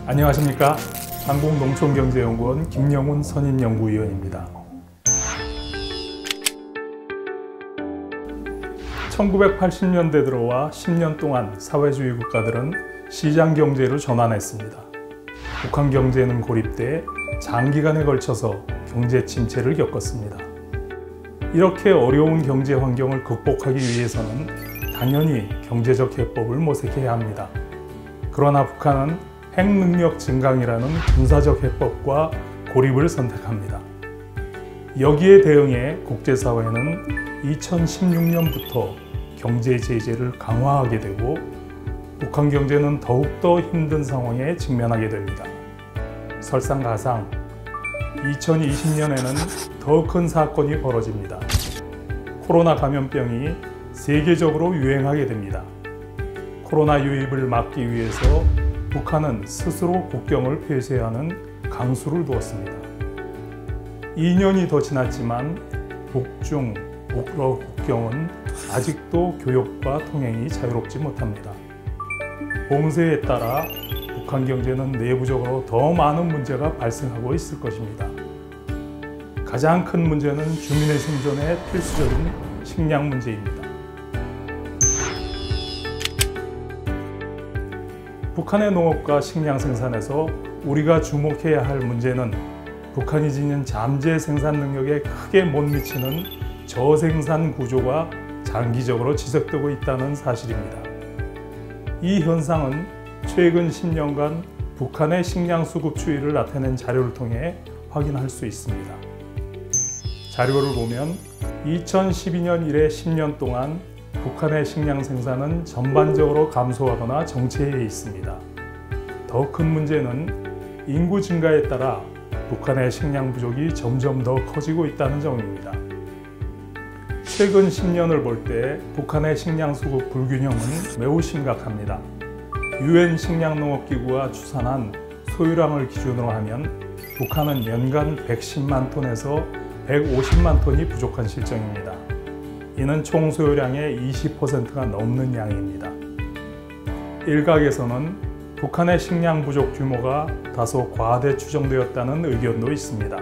안녕하십니까. 한국농촌경제연구원 김영훈 선임연구위원입니다. 1980년대 들어와 10년 동안 사회주의 국가들은 시장경제로 전환했습니다. 북한 경제는 고립돼 장기간에 걸쳐서 경제 침체를 겪었습니다. 이렇게 어려운 경제 환경을 극복하기 위해서는 당연히 경제적 해법을 모색해야 합니다. 그러나 북한은 핵능력 증강이라는 군사적 해법과 고립을 선택합니다. 여기에 대응해 국제사회는 2016년부터 경제 제재를 강화하게 되고 북한 경제는 더욱더 힘든 상황에 직면하게 됩니다. 설상가상 2020년에는 더 큰 사건이 벌어집니다. 코로나 감염병이 세계적으로 유행하게 됩니다. 코로나 유입을 막기 위해서 북한은 스스로 국경을 폐쇄하는 강수를 두었습니다. 2년이 더 지났지만 북중, 북러 국경은 아직도 교역과 통행이 자유롭지 못합니다. 봉쇄에 따라 북한 경제는 내부적으로 더 많은 문제가 발생하고 있을 것입니다. 가장 큰 문제는 주민의 생존에 필수적인 식량 문제입니다. 북한의 농업과 식량 생산에서 우리가 주목해야 할 문제는 북한이 지닌 잠재 생산 능력에 크게 못 미치는 저생산 구조가 장기적으로 지속되고 있다는 사실입니다. 이 현상은 최근 10년간 북한의 식량 수급 추이를 나타낸 자료를 통해 확인할 수 있습니다. 자료를 보면 2012년 이래 10년 동안 북한의 식량 생산은 전반적으로 감소하거나 정체해 있습니다. 더 큰 문제는 인구 증가에 따라 북한의 식량 부족이 점점 더 커지고 있다는 점입니다. 최근 10년을 볼 때 북한의 식량 수급 불균형은 매우 심각합니다. UN 식량농업기구가 추산한 소유량을 기준으로 하면 북한은 연간 110만 톤에서 150만 톤이 부족한 실정입니다. 이는 총 소유량의 20%가 넘는 양입니다. 일각에서는 북한의 식량 부족 규모가 다소 과대 추정되었다는 의견도 있습니다.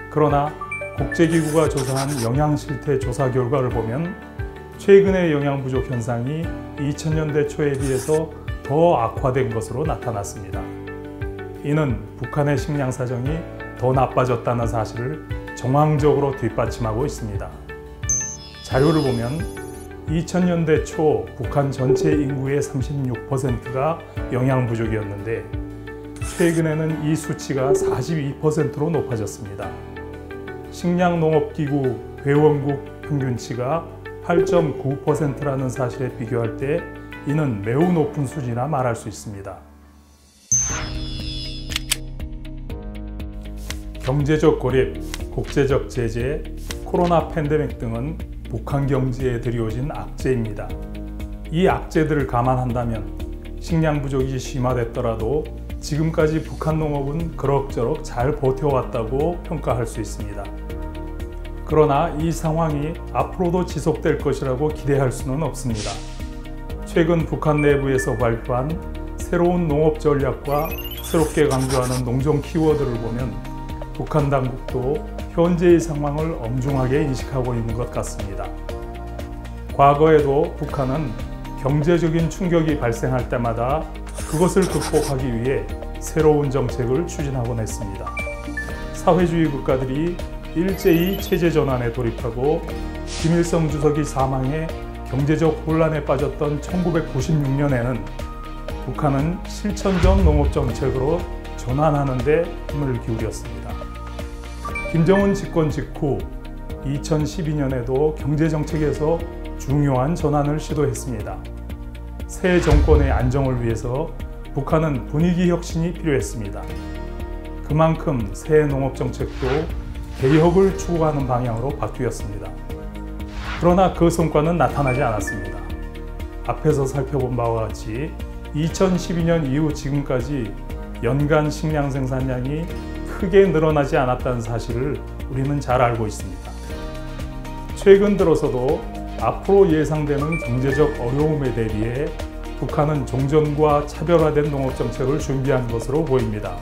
그러나 국제기구가 조사한 영양실태 조사 결과를 보면 최근의 영양 부족 현상이 2000년대 초에 비해서 더 악화된 것으로 나타났습니다. 이는 북한의 식량 사정이 더 나빠졌다는 사실을 정황적으로 뒷받침하고 있습니다. 자료를 보면 2000년대 초 북한 전체 인구의 36%가 영양 부족이었는데 최근에는 이 수치가 42%로 높아졌습니다. 식량농업기구 회원국 평균치가 8.9%라는 사실에 비교할 때 이는 매우 높은 수준이라 말할 수 있습니다. 경제적 고립, 국제적 제재, 코로나 팬데믹 등은 북한 경제에 들이워진 악재입니다. 이 악재들을 감안한다면 식량 부족이 심화됐더라도 지금까지 북한 농업은 그럭저럭 잘 버텨왔다고 평가할 수 있습니다. 그러나 이 상황이 앞으로도 지속될 것이라고 기대할 수는 없습니다. 최근 북한 내부에서 발표한 새로운 농업 전략과 새롭게 강조하는 농종 키워드를 보면 북한 당국도 현재의 상황을 엄중하게 인식하고 있는 것 같습니다. 과거에도 북한은 경제적인 충격이 발생할 때마다 그것을 극복하기 위해 새로운 정책을 추진하곤 했습니다. 사회주의 국가들이 일제히 체제 전환에 돌입하고 김일성 주석이 사망해 경제적 혼란에 빠졌던 1996년에는 북한은 실천적 농업 정책으로 전환하는 데 힘을 기울였습니다. 김정은 집권 직후 2012년에도 경제정책에서 중요한 전환을 시도했습니다. 새 정권의 안정을 위해서 북한은 분위기 혁신이 필요했습니다. 그만큼 새 농업정책도 개혁을 추구하는 방향으로 바뀌었습니다. 그러나 그 성과는 나타나지 않았습니다. 앞에서 살펴본 바와 같이 2012년 이후 지금까지 연간 식량 생산량이 크게 늘어나지 않았다는 사실을 우리는 잘 알고 있습니다. 최근 들어서도 앞으로 예상되는 경제적 어려움에 대비해 북한은 종전과 차별화된 농업정책을 준비한 것으로 보입니다.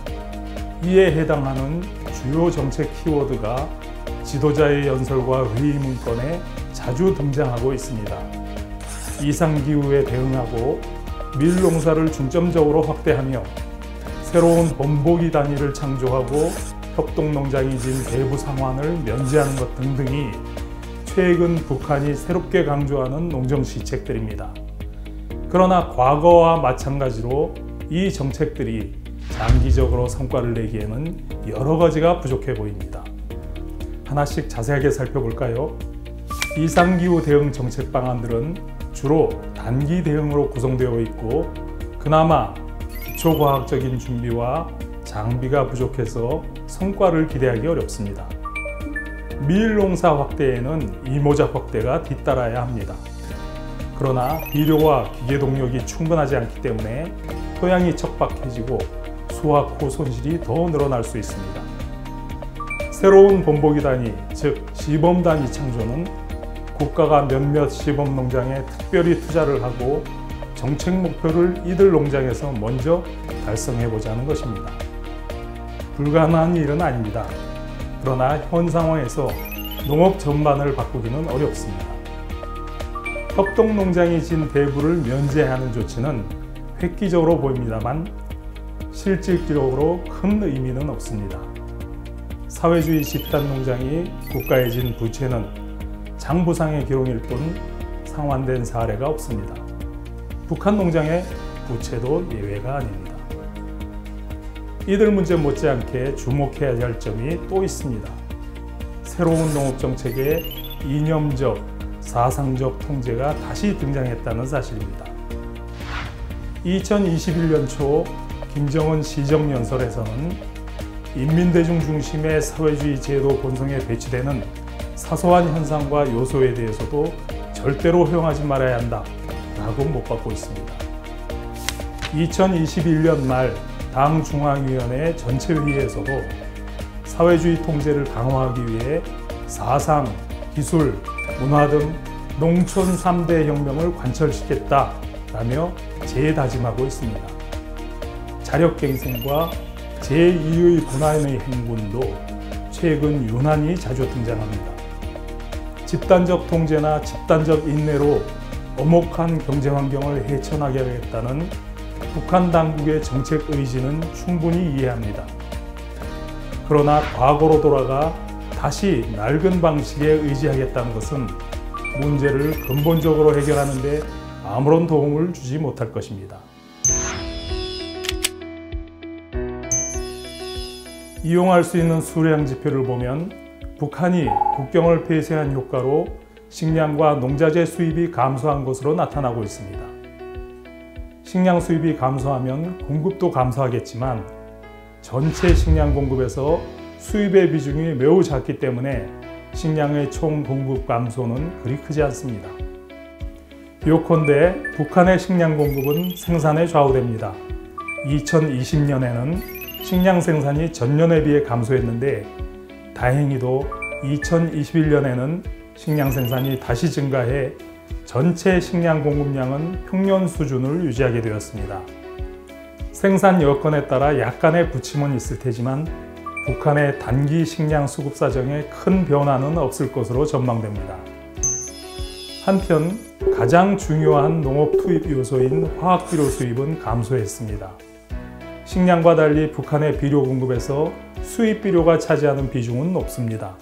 이에 해당하는 주요 정책 키워드가 지도자의 연설과 회의 문건에 자주 등장하고 있습니다. 이상기후에 대응하고 밀농사를 중점적으로 확대하며 새로운 번복이 단위를 창조하고 협동농장이진 대부 상환을 면제하는 것 등등이 최근 북한이 새롭게 강조하는 농정시책들입니다. 그러나 과거와 마찬가지로 이 정책들이 장기적으로 성과를 내기에는 여러 가지가 부족해 보입니다. 하나씩 자세하게 살펴볼까요? 이상기후 대응 정책 방안들은 주로 단기 대응으로 구성되어 있고 그나마 기초과학적인 준비와 장비가 부족해서 성과를 기대하기 어렵습니다. 밀농사 확대에는 이모작 확대가 뒤따라야 합니다. 그러나 비료와 기계 동력이 충분하지 않기 때문에 토양이 척박해지고 수확 후 손실이 더 늘어날 수 있습니다. 새로운 번복이 단위, 즉 시범 단위 창조는 국가가 몇몇 시범 농장에 특별히 투자를 하고 정책 목표를 이들 농장에서 먼저 달성해보자는 것입니다. 불가능한 일은 아닙니다. 그러나 현 상황에서 농업 전반을 바꾸기는 어렵습니다. 협동농장이 진 대부를 면제하는 조치는 획기적으로 보입니다만 실질적으로 큰 의미는 없습니다. 사회주의 집단농장이 국가에 진 부채는 장부상의 기록일 뿐 상환된 사례가 없습니다. 북한 농장의 부채도 예외가 아닙니다. 이들 문제 못지않게 주목해야 할 점이 또 있습니다. 새로운 농업정책의 이념적, 사상적 통제가 다시 등장했다는 사실입니다. 2021년 초 김정은 시정연설에서는 인민대중 중심의 사회주의 제도 본성에 배치되는 사소한 현상과 요소에 대해서도 절대로 허용하지 말아야 한다 라고 못받고 있습니다. 2021년 말 당 중앙위원회 전체회의에서도 사회주의 통제를 강화하기 위해 사상, 기술, 문화 등 농촌 3대 혁명을 관철시켰다라며 재다짐하고 있습니다. 자력갱생과 제2의 군안의 행군도 최근 유난히 자주 등장합니다. 집단적 통제나 집단적 인내로 엄혹한 경제환경을 헤쳐나게 하겠다는 북한 당국의 정책 의지는 충분히 이해합니다. 그러나 과거로 돌아가 다시 낡은 방식에 의지하겠다는 것은 문제를 근본적으로 해결하는 데 아무런 도움을 주지 못할 것입니다. 이용할 수 있는 수량 지표를 보면 북한이 국경을 폐쇄한 효과로 식량과 농자재 수입이 감소한 것으로 나타나고 있습니다. 식량 수입이 감소하면 공급도 감소하겠지만 전체 식량 공급에서 수입의 비중이 매우 작기 때문에 식량의 총 공급 감소는 그리 크지 않습니다. 요컨대 북한의 식량 공급은 생산에 좌우됩니다. 2020년에는 식량 생산이 전년에 비해 감소했는데 다행히도 2021년에는 식량 생산이 다시 증가해 전체 식량 공급량은 평년 수준을 유지하게 되었습니다. 생산 여건에 따라 약간의 부침은 있을 테지만 북한의 단기 식량 수급 사정에 큰 변화는 없을 것으로 전망됩니다. 한편 가장 중요한 농업 투입 요소인 화학비료 수입은 감소했습니다. 식량과 달리 북한의 비료 공급에서 수입 비료가 차지하는 비중은 높습니다.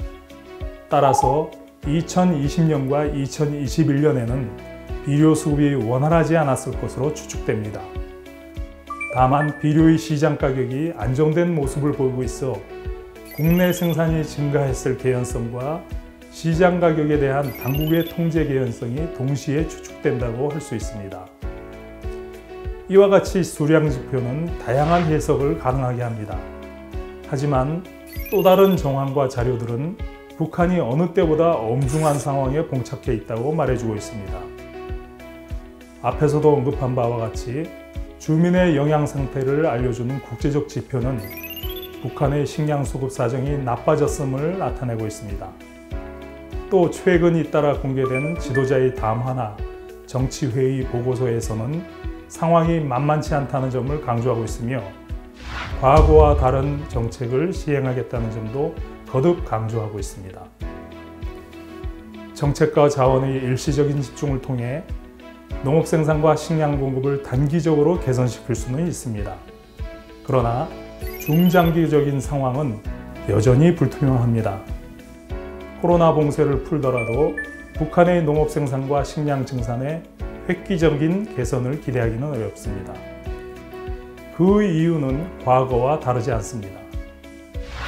따라서 2020년과 2021년에는 비료 수급이 원활하지 않았을 것으로 추측됩니다. 다만 비료의 시장 가격이 안정된 모습을 보이고 있어 국내 생산이 증가했을 개연성과 시장 가격에 대한 당국의 통제 개연성이 동시에 추측된다고 할 수 있습니다. 이와 같이 수량 지표는 다양한 해석을 가능하게 합니다. 하지만 또 다른 정황과 자료들은 북한이 어느 때보다 엄중한 상황에 봉착해 있다고 말해주고 있습니다. 앞에서도 언급한 바와 같이 주민의 영양 상태를 알려주는 국제적 지표는 북한의 식량 수급 사정이 나빠졌음을 나타내고 있습니다. 또 최근 잇따라 공개된 지도자의 담화나 정치회의 보고서에서는 상황이 만만치 않다는 점을 강조하고 있으며 과거와 다른 정책을 시행하겠다는 점도 거듭 강조하고 있습니다. 정책과 자원의 일시적인 집중을 통해 농업 생산과 식량 공급을 단기적으로 개선시킬 수는 있습니다. 그러나 중장기적인 상황은 여전히 불투명합니다. 코로나 봉쇄를 풀더라도 북한의 농업 생산과 식량 증산의 획기적인 개선을 기대하기는 어렵습니다. 그 이유는 과거와 다르지 않습니다.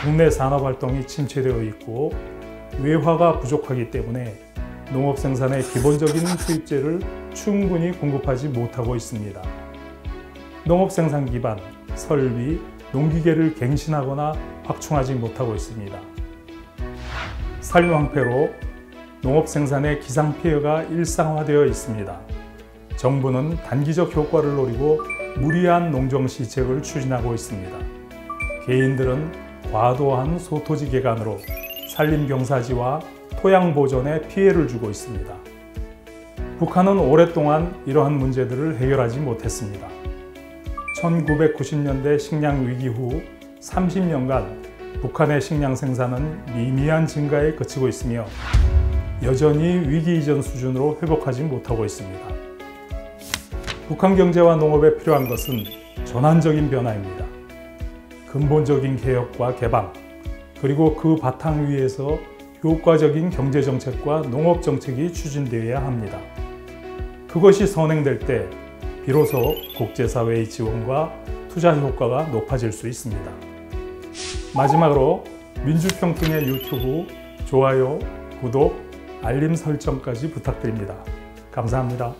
국내 산업활동이 침체되어 있고 외화가 부족하기 때문에 농업 생산의 기본적인 수입재를 충분히 공급하지 못하고 있습니다. 농업 생산 기반, 설비, 농기계를 갱신하거나 확충하지 못하고 있습니다. 산림황폐로 농업 생산의 기상피해가 일상화되어 있습니다. 정부는 단기적 효과를 노리고 무리한 농정시책을 추진하고 있습니다. 개인들은 과도한 소토지 개간으로 산림경사지와 토양보존에 피해를 주고 있습니다. 북한은 오랫동안 이러한 문제들을 해결하지 못했습니다. 1990년대 식량 위기 후 30년간 북한의 식량 생산은 미미한 증가에 그치고 있으며 여전히 위기 이전 수준으로 회복하지 못하고 있습니다. 북한 경제와 농업에 필요한 것은 전환적인 변화입니다. 근본적인 개혁과 개방, 그리고 그 바탕 위에서 효과적인 경제정책과 농업정책이 추진되어야 합니다. 그것이 선행될 때 비로소 국제사회의 지원과 투자 효과가 높아질 수 있습니다. 마지막으로 민주평통의 유튜브 좋아요, 구독, 알림 설정까지 부탁드립니다. 감사합니다.